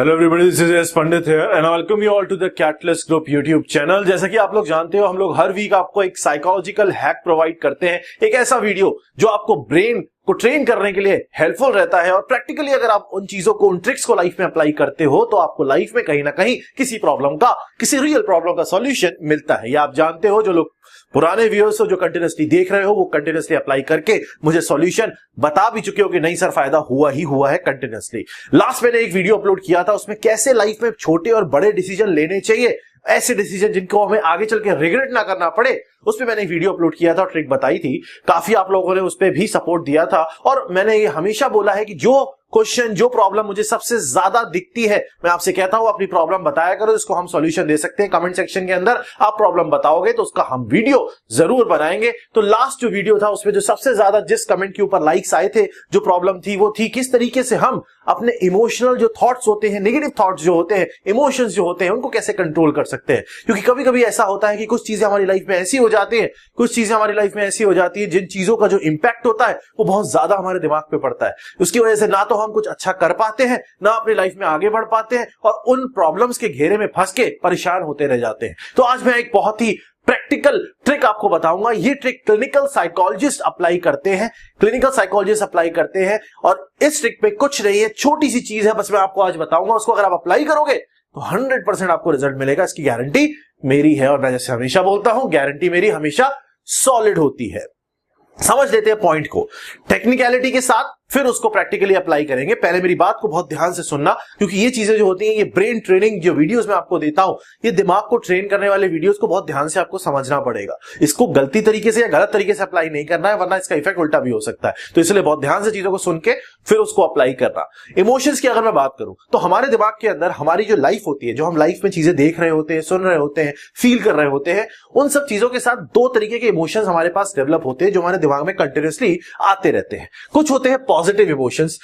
Hello everybody, this is S Pandit here and I welcome you all to the catalyst group YouTube channel. जैसा कि आप लोग जानते हो, हम लोग हर वीक आपको एक साइकोलॉजिकल हैक प्रोवाइड करते हैं, एक ऐसा वीडियो जो आपको ब्रेन को ट्रेन करने के लिए हेल्पफुल रहता है। और प्रैक्टिकली अगर आप उन चीजों को, उन ट्रिक्स को लाइफ में अप्लाई करते हो तो आपको लाइफ में कहीं ना कहीं किसी प्रॉब्लम का, किसी रियल प्रॉब्लम का सॉल्यूशन मिलता है। ये आप जानते हो, जो लोग पुराने व्यूअर्स हो, जो कंटिन्यूअसली देख रहे हो, वो कंटिन्यूअसली अप्लाई करके मुझे सॉल्यूशन बता भी चुके हो कि नहीं सर, फायदा हुआ ही हुआ है कंटिन्यूअसली। लास्ट मैंने एक वीडियो अपलोड किया था, उसमें कैसे लाइफ में छोटे और बड़े डिसीजन लेने चाहिए, ऐसे डिसीजन जिनको हमें आगे चल के रिग्रेट ना करना पड़े, उस पे मैंने एक वीडियो अपलोड किया था और ट्रिक बताई थी। काफी आप लोगों ने उस पे भी सपोर्ट दिया था और मैंने ये हमेशा बोला है कि जो क्वेश्चन, जो प्रॉब्लम मुझे सबसे ज्यादा दिखती है, मैं आपसे कहता हूं अपनी प्रॉब्लम बताया करो, इसको हम सॉल्यूशन दे सकते हैं। कमेंट सेक्शन के अंदर आप प्रॉब्लम बताओगे तो उसका हम वीडियो जरूर बनाएंगे। तो लास्ट जो वीडियो था उसमें जो सबसे ज्यादा जिस कमेंट के ऊपर लाइक्स आए थे, जो प्रॉब्लम थी वो थी किस तरीके से हम अपने इमोशनल जो थॉट्स होते हैं, नेगेटिव थॉट्स जो होते हैं, इमोशंस जो होते हैं, उनको कैसे कंट्रोल कर सकते हैं। क्योंकि कभी कभी ऐसा होता है कि कुछ चीजें हमारी लाइफ में ऐसी हो जाती है, कुछ चीजें हमारी लाइफ में ऐसी हो जाती है जिन चीजों का जो इंपैक्ट होता है वो बहुत ज्यादा हमारे दिमाग पे पड़ता है। उसकी वजह से ना तो हम कुछ अच्छा कर पाते हैं, ना अपनी लाइफ में आगे बढ़ पाते हैं और उन प्रॉब्लम्स के घेरे में फंस के परेशान होते रह जाते हैं। तो आज मैं एक बहुत ही प्रैक्टिकल ट्रिक आपको बताऊंगा। ये ट्रिक क्लिनिकल साइकोलॉजिस्ट अप्लाई करते हैं, क्लिनिकल साइकोलॉजिस्ट अप्लाई करते हैं और इस ट्रिक पे कुछ नहीं है, छोटी सी चीज है, बस मैं आपको आज बताऊंगा। उसको अगर आप अप्लाई करोगे तो 100% आपको रिजल्ट मिलेगा, इसकी गारंटी मेरी है। और मैं जैसे हमेशा बोलता हूं, गारंटी मेरी हमेशा सॉलिड होती है। समझ लेते हैं पॉइंट को टेक्निकलिटी के साथ, फिर उसको प्रैक्टिकली अप्लाई करेंगे। पहले मेरी बात को बहुत ध्यान से सुनना, क्योंकि ये चीजें जो होती हैं, ये ब्रेन ट्रेनिंग जो वीडियोस मैं आपको देता हूं, ये दिमाग को ट्रेन करने वाले वीडियोस को बहुत ध्यान से आपको समझना पड़ेगा। इसको गलती तरीके से या गलत तरीके से अप्लाई नहीं करना है, वरना इसका इफेक्ट उल्टा भी हो सकता है। तो इसलिए बहुत ध्यान से चीजों को सुन के फिर उसको अप्लाई करना। इमोशंस की अगर मैं बात करूं तो हमारे दिमाग के अंदर हमारी जो लाइफ होती है, जो हम लाइफ में चीजें देख रहे होते हैं, सुन रहे होते हैं, फील कर रहे होते हैं, उन सब चीजों के साथ दो तरीके के इमोशंस हमारे पास डेवलप होते हैं, जो हमारे दिमाग में कंटिन्यूअसली आते रहते हैं। कुछ होते हैं पॉजिटिव इमोशंस।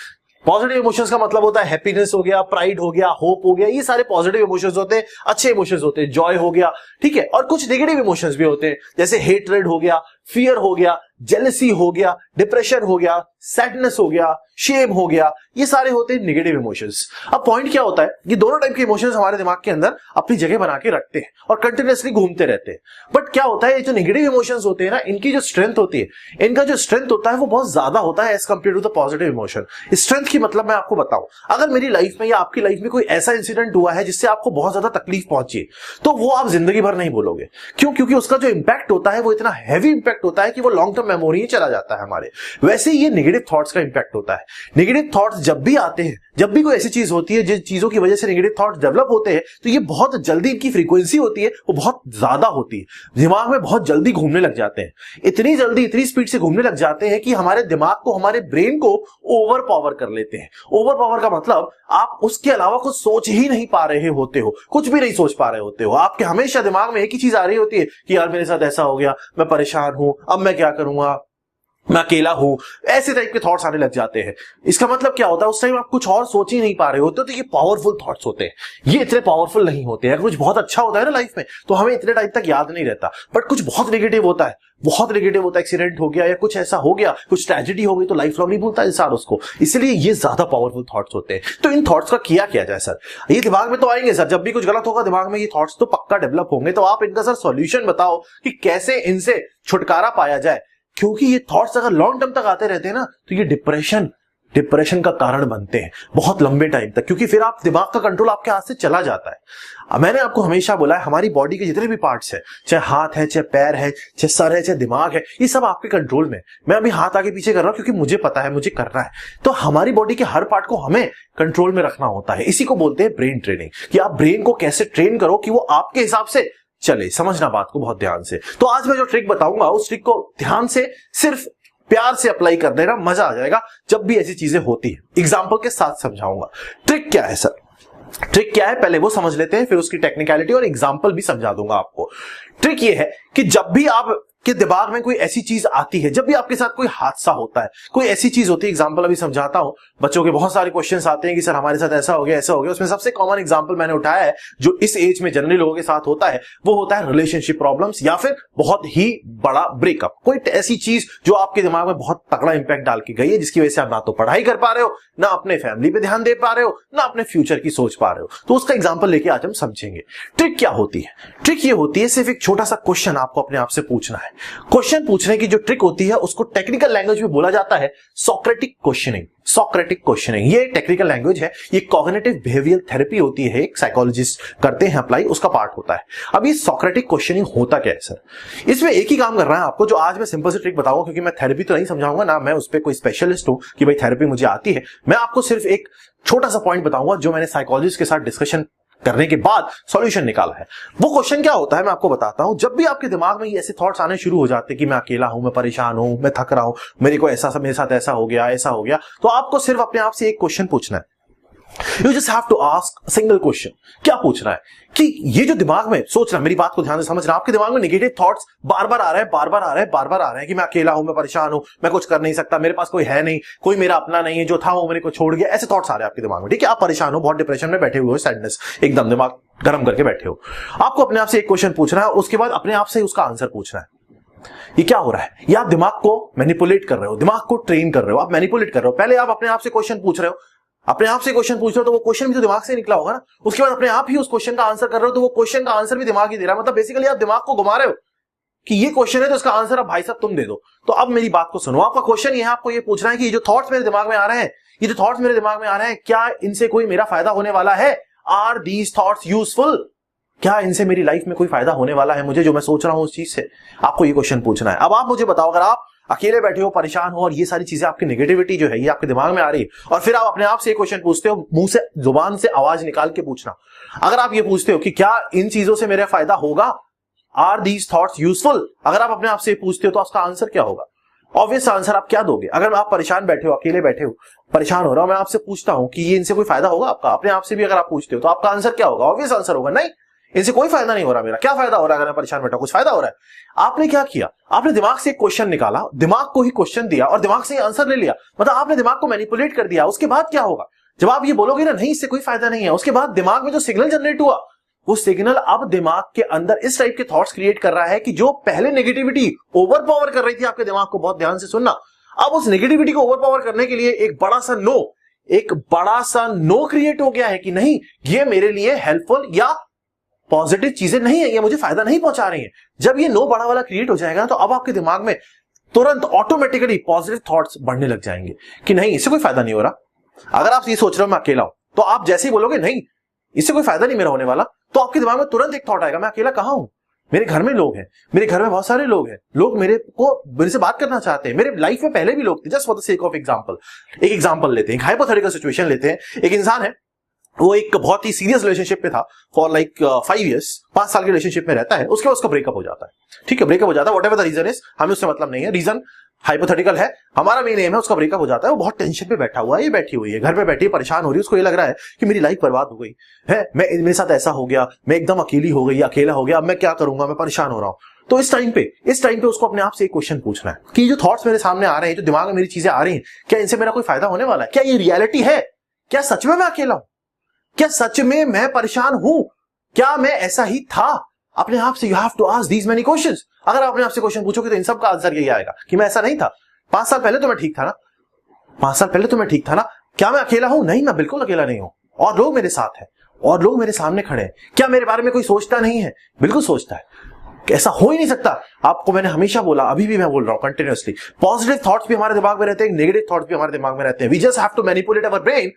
पॉजिटिव इमोशंस का मतलब होता है हैप्पीनेस हो गया, प्राइड हो गया, होप हो गया, ये सारे पॉजिटिव इमोशंस होते हैं, अच्छे इमोशंस होते हैं, जॉय हो गया, ठीक है। और कुछ नेगेटिव इमोशंस भी होते हैं, जैसे हेट्रेड हो गया, फियर हो गया, जेलसी हो गया, डिप्रेशन हो गया, सैडनेस हो गया, शेम हो गया, ये सारे होते हैं नेगेटिव इमोशंस। अब पॉइंट क्या होता है, ये दोनों टाइप के इमोशंस हमारे दिमाग के अंदर अपनी जगह बना के रखते हैं और कंटिन्यूअसली घूमते रहते हैं। बट क्या होता है, ये जो नेगेटिव इमोशंस होते हैं ना, इनकी जो स्ट्रेंथ होती है, इनका जो स्ट्रेंथ होता है वो बहुत ज्यादा होता है as compare to the positive emotion. Strength की मतलब मैं आपको बताऊं, अगर मेरी लाइफ में या आपकी लाइफ में कोई ऐसा इंसिडेंट हुआ है जिससे आपको बहुत ज्यादा तकलीफ पहुंची, तो वो आप जिंदगी भर नहीं बोलोगे। क्यों? क्योंकि उसका जो इंपैक्ट होता है वो इतना हैवी इंपैक्ट होता है कि वो लॉन्ग टर्म मेमोरी चला जाता है हमारे। वैसे ही ये नेगेटिव थॉट्स का इंपैक्ट होता है। नेगेटिव थॉट्स जब भी आते हैं, जब भी कोई ऐसी चीज होती है जिन चीजों की वजह से नेगेटिव थॉट्स डेवलप होते हैं, तो ये बहुत जल्दी, इनकी फ्रीक्वेंसी होती है वो बहुत ज्यादा होती है, दिमाग में बहुत जल्दी घूमने लग जाते हैं। इतनी जल्दी, इतनी स्पीड से घूमने लग जाते हैं कि हमारे दिमाग को, हमारे ब्रेन को ओवर पावर कर लेते हैं। ओवर पावर का मतलब आप उसके अलावा कुछ सोच ही नहीं पा रहे होते हो, कुछ भी नहीं सोच पा रहे होते हो। आपके हमेशा दिमाग में एक ही चीज आ रही होती है कि यार मेरे साथ ऐसा हो गया, मैं परेशान हूं, अब मैं क्या करूंगा, मैं अकेला हूं, ऐसे टाइप के थॉट्स आने लग जाते हैं। इसका मतलब क्या होता है, उस टाइम आप कुछ और सोच ही नहीं पा रहे होते हो, तो ये पावरफुल थॉट्स होते हैं। ये इतने पावरफुल नहीं होते हैं। अगर कुछ बहुत अच्छा होता है ना लाइफ में, तो हमें इतने टाइम तक याद नहीं रहता। बट कुछ बहुत नेगेटिव होता है, बहुत नेगेटिव होता है, एक्सीडेंट हो गया या कुछ ऐसा हो गया, कुछ ट्रेजेडी हो गई, तो लाइफ लॉन्ग नहीं भूलता इंसान उसको। इसलिए ये ज्यादा पावरफुल थॉट्स होते हैं। तो इन थॉट्स का किया जाए सर? ये दिमाग में तो आएंगे सर, जब भी कुछ गलत होगा दिमाग में ये थॉट्स तो पक्का डेवलप होंगे। तो आप इनका सर सॉल्यूशन बताओ कि कैसे इनसे छुटकारा पाया जाए। क्योंकि ये थॉट्स अगर लॉन्ग टर्म तक आते रहते हैं ना, तो ये डिप्रेशन का कारण बनते हैं बहुत लंबे टाइम तक, क्योंकि फिर आप दिमाग का कंट्रोल आपके हाथ से चला जाता है। मैंने आपको हमेशा बोला है, हमारी बॉडी के जितने भी पार्ट्स हैं, चाहे हाथ है, चाहे पैर है, चाहे सर है, चाहे दिमाग है, ये सब आपके कंट्रोल में। मैं अभी हाथ आगे पीछे कर रहा हूं क्योंकि मुझे पता है मुझे करना है। तो हमारी बॉडी के हर पार्ट को हमें कंट्रोल में रखना होता है। इसी को बोलते हैं ब्रेन ट्रेनिंग, कि आप ब्रेन को कैसे ट्रेन करो कि वो आपके हिसाब से चले। समझना बात को बहुत ध्यान से। तो आज मैं जो ट्रिक बताऊंगा, उस ट्रिक को ध्यान से, सिर्फ प्यार से अप्लाई कर देना, मजा आ जाएगा जब भी ऐसी चीजें होती है। एग्जांपल के साथ समझाऊंगा। ट्रिक क्या है सर? ट्रिक क्या है पहले वो समझ लेते हैं, फिर उसकी टेक्निकलिटी और एग्जांपल भी समझा दूंगा आपको। ट्रिक ये है कि जब भी आप कि दिमाग में कोई ऐसी चीज आती है, जब भी आपके साथ कोई हादसा होता है, कोई ऐसी चीज होती है, एग्जांपल अभी समझाता हूं, बच्चों के बहुत सारे क्वेश्चंस आते हैं कि सर हमारे साथ ऐसा हो गया ऐसा हो गया। उसमें सबसे कॉमन एग्जांपल मैंने उठाया है जो इस एज में जनरली लोगों के साथ होता है, वो होता है रिलेशनशिप प्रॉब्लम्स या फिर बहुत ही बड़ा ब्रेकअप। कोई ऐसी चीज जो आपके दिमाग में बहुत तगड़ा इंपैक्ट डाल के गई है, जिसकी वजह से आप ना तो पढ़ाई कर पा रहे हो, ना अपने फैमिली पे ध्यान दे पा रहे हो, ना अपने फ्यूचर की सोच पा रहे हो। तो उसका एग्जांपल लेके आज हम समझेंगे। ट्रिक क्या होती है? ट्रिक ये होती है सिर्फ एक छोटा सा क्वेश्चन आपको अपने आप से पूछना है। क्वेश्चन पूछने की जो ट्रिक होती है उसको टेक्निकल लैंग्वेज में बोला जाता है सोक्रेटिक क्वेश्चनिंग। सोक्रेटिक क्वेश्चनिंग ये टेक्निकल लैंग्वेज है, ये कॉग्निटिव बिहेवियर थेरेपी होती है, एक साइकोलॉजिस्ट करते हैं अप्लाई, उसका पार्ट होता है। अब ये सोक्रेटिक क्वेश्चनिंग होता क्या है सर? इसमें एक ही काम करना है आपको, जो आज मैं सिंपल सी ट्रिक बताऊंगा, क्योंकि मैं थेरेपी तो नहीं समझाऊंगा ना, मैं उस पर कोई स्पेशलिस्ट हूं कि भाई थेरेपी मुझे आती है। मैं आपको सिर्फ एक छोटा सा पॉइंट बताऊंगा जो मैंने साइकोलॉजिस्ट के साथ डिस्कशन करने के बाद सॉल्यूशन निकाला है। वो क्वेश्चन क्या होता है मैं आपको बताता हूं। जब भी आपके दिमाग में ये ऐसे थॉट्स आने शुरू हो जाते हैं कि मैं अकेला हूं, मैं परेशान हूं, मैं थक रहा हूं, मेरे को ऐसा मेरे साथ ऐसा हो गया, तो आपको सिर्फ अपने आप से एक क्वेश्चन पूछना है। You just have to ask a single question। क्या पूछना है कि ये जो दिमाग में सोचना, मेरी बात को ध्यान से समझना, आपके दिमाग में नेगेटिव थॉट्स बार बार आ रहे हैं कि मैं अकेला हूं, मैं परेशान हूं, मैं कुछ कर नहीं सकता, मेरे पास कोई है नहीं, कोई मेरा अपना नहीं है, जो था वो मेरे को छोड़ गया, ऐसे थॉट्स आ रहे हैं आपके दिमाग में। ठीक है, आप परेशान हो, बहुत डिप्रेशन में बैठे हुए हो, सैडनेस, एकदम दिमाग गर्म करके बैठे हो। आपको अपने आप से एक क्वेश्चन पूछना है, उसके बाद अपने आप से उसका आंसर पूछना है। ये क्या हो रहा है? ये आप दिमाग को मैनिपुलेट कर रहे हो, दिमाग को ट्रेन कर रहे हो, आप मैनिपुलेट कर रहे हो। पहले आप अपने आप से क्वेश्चन पूछ रहे हो, अपने आप से क्वेश्चन पूछ रहे हो, तो वो क्वेश्चन भी तो दिमाग से निकला होगा ना। उसके बाद अपने आप ही उस क्वेश्चन का आंसर कर रहे हो, तो वो क्वेश्चन का आंसर भी दिमाग ही दे रहा है। मतलब बेसिकली आप दिमाग को घुमा रहे हो कि ये क्वेश्चन है तो इसका आंसर अब भाई साहब तुम दे दो। तो अब मेरी बात को सुनो, आपका क्वेश्चन ये है, आपको ये पूछना है कि ये जो थॉट्स मेरे दिमाग में आ रहे हैं, क्या इनसे कोई मेरा फायदा होने वाला है? Are these thoughts useful? क्या इनसे मेरी लाइफ में कोई फायदा होने वाला है मुझे, जो मैं सोच रहा हूं उस चीज से? आपको ये क्वेश्चन पूछना है। अब आप मुझे बताओ, अगर आप अकेले बैठे हो, परेशान हो, और ये सारी चीजें आपकी नेगेटिविटी जो है ये आपके दिमाग में आ रही है, और फिर आप अपने आप से एक क्वेश्चन पूछते हो, मुंह से जुबान से आवाज निकाल के पूछना। अगर आप ये पूछते हो कि क्या इन चीजों से मेरा फायदा होगा, आर दीज थॉट्स यूजफुल, अगर आप अपने आप से पूछते हो तो उसका आंसर क्या होगा? ऑब्वियस आंसर आप क्या दोगे? अगर आप परेशान बैठे हो, अकेले बैठे हो, परेशान हो रहा हूं, मैं आपसे पूछता हूं कि ये इनसे कोई फायदा होगा आपका, अपने आप से भी अगर आप पूछते हो तो आपका आंसर क्या होगा? ऑब्वियस आंसर होगा नहीं, इनसे कोई फायदा नहीं हो रहा। मेरा क्या फायदा हो रहा है अगर मैं परेशान बैठा? कुछ फायदा हो रहा है। आपने क्या किया? आपने दिमाग से एक क्वेश्चन निकाला, दिमाग को ही क्वेश्चन दिया और दिमाग से ही आंसर ले लिया। मतलब आपने दिमाग को मैनिपुलेट कर दिया। उसके बाद क्या होगा? जब आप ये बोलोगे ना नहीं इससे कोई फायदा नहीं है, उसके बाद दिमाग में जो सिग्नल जनरेट हुआ, वो सिग्नल अब दिमाग के अंदर इस टाइप के थॉट्स क्रिएट कर रहा है कि जो पहले नेगेटिविटी ओवर पावर कर रही थी आपके दिमाग को, बहुत ध्यान से सुनना, अब उस नेगेटिविटी को ओवर पावर करने के लिए एक बड़ा सा नो क्रिएट हो गया है कि नहीं, ये मेरे लिए हेल्पफुल या पॉजिटिव चीजें नहीं है, ये मुझे फायदा नहीं पहुंचा रही है। जब ये नो बड़ा वाला क्रिएट हो जाएगा तो अब आपके दिमाग में तुरंत ऑटोमेटिकली पॉजिटिव थॉट्स बढ़ने लग जाएंगे कि नहीं इससे कोई फायदा नहीं हो रहा। अगर आप ये सोच रहे हो मैं अकेला हूं, तो आप जैसे ही बोलोगे नहीं इससे कोई फायदा नहीं मेरा होने वाला, तो आपके दिमाग में तुरंत एक थॉट आएगा मैं अकेला कहां हूं, मेरे घर में लोग हैं, मेरे घर में बहुत सारे लोग हैं, लोग मेरे से बात करना चाहते हैं, मेरे लाइफ में पहले भी लोग थे। Just for the sake of example, एक एग्जांपल लेते हैं, एक हाइपोथेटिकल सिचुएशन लेते हैं। एक इंसान है, वो एक बहुत ही सीरियस रिलेशनशिप में था फॉर लाइक 5 years, 5 साल के रिलेशनशिप में रहता है। उसके बाद उसका ब्रेकअप हो जाता है। ठीक है, ब्रेकअप हो जाता है, व्हाटएवर द रीजन इज, हमें उससे मतलब नहीं है, रीजन हाइपोथेटिकल है, हमारा मेन एम है उसका ब्रेकअप हो जाता है। वो बहुत टेंशन पे बैठा हुआ है, ये बैठी हुई है घर पे बैठी परेशान हो रही है, उसको ये लग रहा है कि मेरी लाइफ बर्बाद हो गई है, मेरे साथ ऐसा हो गया, मैं एकदम अकेली हो गई, अकेला हो गया, अब मैं क्या करूंगा, मैं परेशान हो रहा हूं। तो इस टाइम पे उसको अपने आप से एक क्वेश्चन पूछना है कि जो थॉट्स मेरे सामने आ रहे हैं, जो दिमाग में मेरी चीजें आ रही हैं, क्या इनसे मेरा कोई फायदा होने वाला है? क्या ये रियलिटी है? क्या सच में मैं अकेला हूं? क्या सच में मैं परेशान हूं? क्या मैं ऐसा ही था? अपने आप से you have to ask these many questions. अगर आप अपने आप से क्वेश्चन पूछोगे तो इन सब का आंसर यही आएगा कि मैं ऐसा नहीं था, 5 साल पहले तो मैं ठीक था ना, 5 साल पहले तो मैं ठीक था ना। क्या मैं अकेला हूं? नहीं, मैं बिल्कुल अकेला नहीं हूं, और लोग मेरे साथ हैं, और लोग मेरे सामने खड़े हैं। क्या मेरे बारे में कोई सोचता नहीं है? बिल्कुल सोचता है, ऐसा हो ही नहीं सकता। आपको मैंने हमेशा बोला, अभी भी मैं बोल रहा हूं कंटिन्यूअसली, पॉजिटिव थॉट्स भी हमारे दिमाग में रहते हैं, नेगेटिव थॉट्स भी हमारे दिमाग में रहते हैं। We just have to manipulate our brain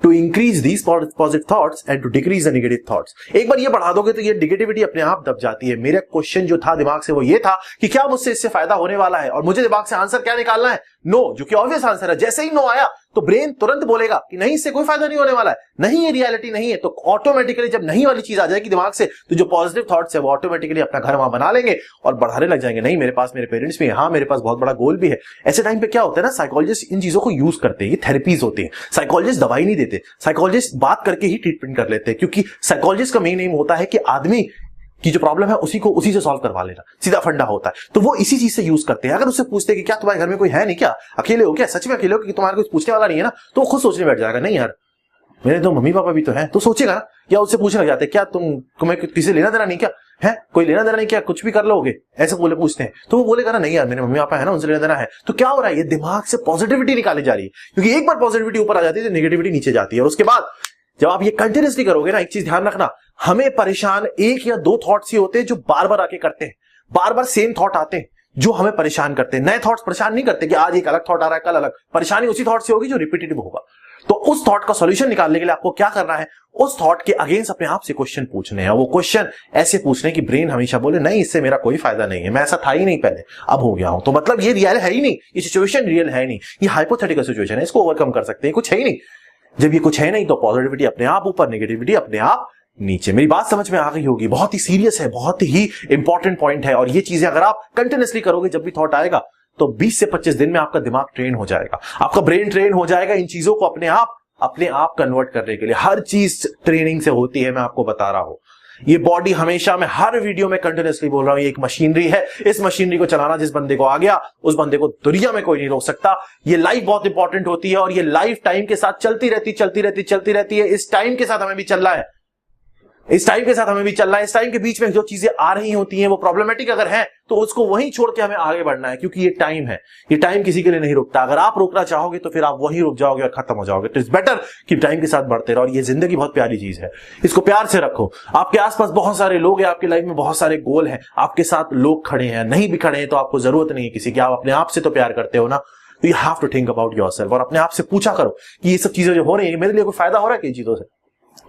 to increase these positive thoughts and to decrease the negative thoughts। एक बार ये बढ़ा दोगे तो ये नेगेटिविटी अपने आप दब जाती है। मेरा क्वेश्चन जो था दिमाग से वो ये था कि क्या मुझसे इससे फायदा होने वाला है, और मुझे दिमाग से आंसर क्या निकालना है? नो, जो कि ऑब्वियस आंसर है। जैसे ही नो आया तो ब्रेन तुरंत बोलेगा कि नहीं इससे कोई फायदा नहीं होने वाला है, नहीं ये रियलिटी नहीं है। तो ऑटोमेटिकली जब नहीं वाली चीज आ जाएगी दिमाग से, तो जो पॉजिटिव थॉट्स है वो ऑटोमेटिकली अपना घर वहां बना लेंगे और बढ़ाने लग जाएंगे। नहीं, मेरे पास मेरे पेरेंट्स भी है, हाँ मेरे पास बहुत बड़ा गोल भी है। ऐसे टाइम पे क्या होता है ना, साइकोलॉजिस्ट इन चीजों को यूज करते हैं, ये थेरेपीज होती है। साइकोलॉजिस्ट दवाई नहीं देते, साइकोलॉजिस्ट बात करके ही ट्रीटमेंट कर लेते हैं, क्योंकि साइकोलॉजिस्ट का मेन एम होता है कि आदमी कि जो प्रॉब्लम है उसी से सॉल्व करवा लेना, सीधा फंडा होता है। तो वो इसी चीज से यूज करते हैं। अगर उससे पूछते हैं कि क्या तुम्हारे घर में कोई है नहीं, क्या अकेले हो, क्या सच में अकेले हो, कि तुम्हारे कुछ पूछने वाला नहीं है ना, तो वो खुद सोचने बैठ जाएगा, नहीं यार मेरे तो मम्मी पापा भी तो हैं, तो सोचेगा ना। या उससे पूछने लग जाते हैं क्या तुम्हें किसी लेना देना नहीं, क्या है कोई लेना देना नहीं, क्या कुछ भी कर लोगे, ऐसे पूछते हैं। तो वो बोलेगा ना नहीं यार मेरे मम्मी पापा है ना, उनसे लेना देना है। तो क्या हो रहा है, ये दिमाग से पॉजिटिविटी निकाली जा रही है, क्योंकि एक बार पॉजिटिविटी ऊपर आ जाती है तो नेगेटिविटी नीचे जाती है। और उसके बाद जब आप ये कंटिन्यूसली करोगे ना, एक चीज ध्यान रखना, हमें परेशान एक या दो थॉट्स ही होते हैं जो बार बार आके करते हैं, बार बार सेम थॉट आते हैं जो हमें परेशान करते हैं। नए थॉट्स परेशान नहीं करते कि आज एक अलग थॉट आ रहा है कल अलग, परेशानी उसी थॉट से होगी जो रिपीटेटिव होगा। तो उस थॉट का सॉल्यूशन निकालने के लिए आपको क्या करना है, उस थॉट के अगेंस्ट अपने आप से क्वेश्चन पूछने हैं। वो क्वेश्चन ऐसे पूछने की ब्रेन हमेशा बोले नहीं इससे मेरा कोई फायदा नहीं है, मैं ऐसा था ही नहीं पहले, अब हो गया हूं, तो मतलब ये रियल है ही नहीं, ये सिचुएशन रियल है ही नहीं, ये हाइपोथेटिकल सिचुएशन है, इसको ओवरकम कर सकते हैं, कुछ है ही नहीं। जब ये कुछ है नहीं तो पॉजिटिविटी अपने आप ऊपर, नेगेटिविटी अपने आप नीचे। मेरी बात समझ में आ गई होगी, बहुत ही सीरियस है, बहुत ही इंपॉर्टेंट पॉइंट है। और ये चीजें अगर आप कंटिन्यूसली करोगे, जब भी थॉट आएगा तो 20 से 25 दिन में आपका दिमाग ट्रेन हो जाएगा, आपका ब्रेन ट्रेन हो जाएगा इन चीजों को अपने आप कन्वर्ट करने के लिए। हर चीज ट्रेनिंग से होती है, मैं आपको बता रहा हूं। ये बॉडी हमेशा, मैं हर वीडियो में कंटिन्यूसली बोल रहा हूं, ये एक मशीनरी है। इस मशीनरी को चलाना जिस बंदे को आ गया, उस बंदे को दुनिया में कोई नहीं रोक सकता। ये लाइफ बहुत इंपॉर्टेंट होती है और ये लाइफ टाइम के साथ चलती रहती है। इस टाइम के साथ हमें भी चलना है, इस टाइम के साथ हमें भी चलना है। इस टाइम के बीच में जो चीजें आ रही होती हैं वो प्रॉब्लमेटिक अगर है तो उसको वहीं छोड़ के हमें आगे बढ़ना है, क्योंकि ये टाइम है, ये टाइम किसी के लिए नहीं रुकता। अगर आप रोकना चाहोगे तो फिर आप वहीं रुक जाओगे और खत्म हो जाओगे। इट इज बेटर कि टाइम के साथ बढ़ते रहो। और ये जिंदगी बहुत प्यारी चीज है, इसको प्यार से रखो। आपके आसपास बहुत सारे लोग हैं, आपकी लाइफ में बहुत सारे गोल हैं, आपके साथ लोग खड़े हैं, नहीं भी खड़े हैं तो आपको जरूरत नहीं है किसी की, आप अपने आप से तो प्यार करते हो ना। तो you have to think about yourself और अपने आप से पूछा करो कि ये सब चीजें जो हो रही है मेरे लिए कोई फायदा हो रहा है, कई चीजों से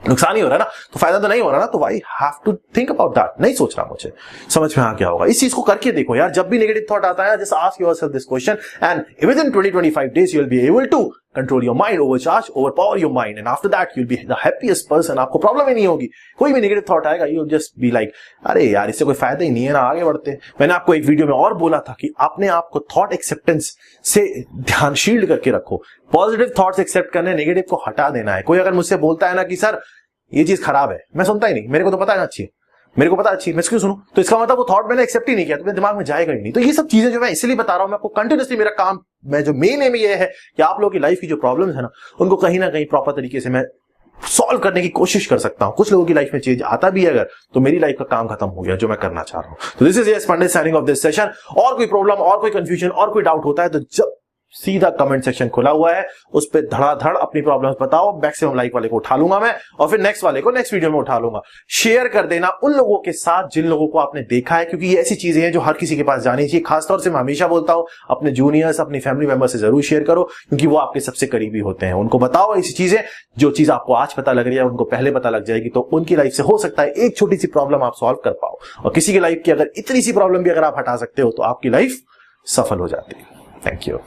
नुकसान ही हो रहा है ना, तो फायदा तो नहीं हो रहा ना, तो I have to think about that. नहीं सोच रहा, मुझे समझ में आ क्या होगा। इस चीज को करके देखो यार, जब भी नेगेटिव थॉट आता है just ask yourself this question and with in 20-25 days you will be able to control your mind, overpower your mind, and after that you'll be the happiest person। आपको प्रॉब्लम ही नहीं होगी, कोई भी negative thought आएगा you'll just be like अरे यार इससे कोई फायदा ही नहीं है ना, आगे बढ़ते। मैंने आपको एक वीडियो में और बोला था कि अपने आप को थॉट एक्सेप्टेंस से ध्यान शील्ड करके रखो। पॉजिटिव थॉट्स एक्सेप्ट करने, नेगेटिव को हटा देना है। कोई अगर मुझसे बोलता है ना कि सर ये चीज खराब है, मैं सुनता ही नहीं, मेरे को तो पता है ना अच्छी है, मेरे को पता अच्छी है, मैं क्यों सुनूं? तो इसका मतलब वो थॉट मैंने एक्सेप्ट ही नहीं किया, तो मेरे दिमाग में जाएगा ही नहीं। तो ये सब चीजें जो मैं इसलिए बता रहा हूं, मैं आपको कंटिन्यूसली, मेरा काम, मैं जो मेन एम ये है कि आप लोगों की लाइफ की जो प्रॉब्लम्स है ना, उनको कहीं ना कहीं प्रॉपर तरीके से मैं सॉल्व करने की कोशिश कर सकता हूं। कुछ लोगों की लाइफ में चेंज आता भी है अगर, तो मेरी लाइफ का काम खत्म हो गया जो मैं करना चाह रहा हूं। तो this is yes Pandit signing off this session. और कोई प्रॉब्लम, और कोई कंफ्यूजन, और कोई डाउट होता है तो जब सीधा कमेंट सेक्शन खुला हुआ है, उस पर धड़ाधड़ अपनी प्रॉब्लम्स बताओ। मैक्सिमम लाइक वाले को उठा लूंगा मैं, और फिर नेक्स्ट वाले को नेक्स्ट वीडियो में उठा लूंगा। शेयर कर देना उन लोगों के साथ जिन लोगों को आपने देखा है, क्योंकि ये ऐसी चीजें हैं जो हर किसी के पास जानी चाहिए। खासतौर से मैं हमेशा बोलता हूं, अपने जूनियर्स, अपनी फैमिली मेंबर से जरूर शेयर करो, क्योंकि वो आपके सबसे करीबी होते हैं। उनको बताओ ऐसी चीजें, जो चीज आपको आज पता लग रही है उनको पहले पता लग जाएगी, तो उनकी लाइफ से हो सकता है एक छोटी सी प्रॉब्लम आप सॉल्व कर पाओ। और किसी की लाइफ की अगर इतनी सी प्रॉब्लम भी अगर आप हटा सकते हो तो आपकी लाइफ सफल हो जाती है। Thank you.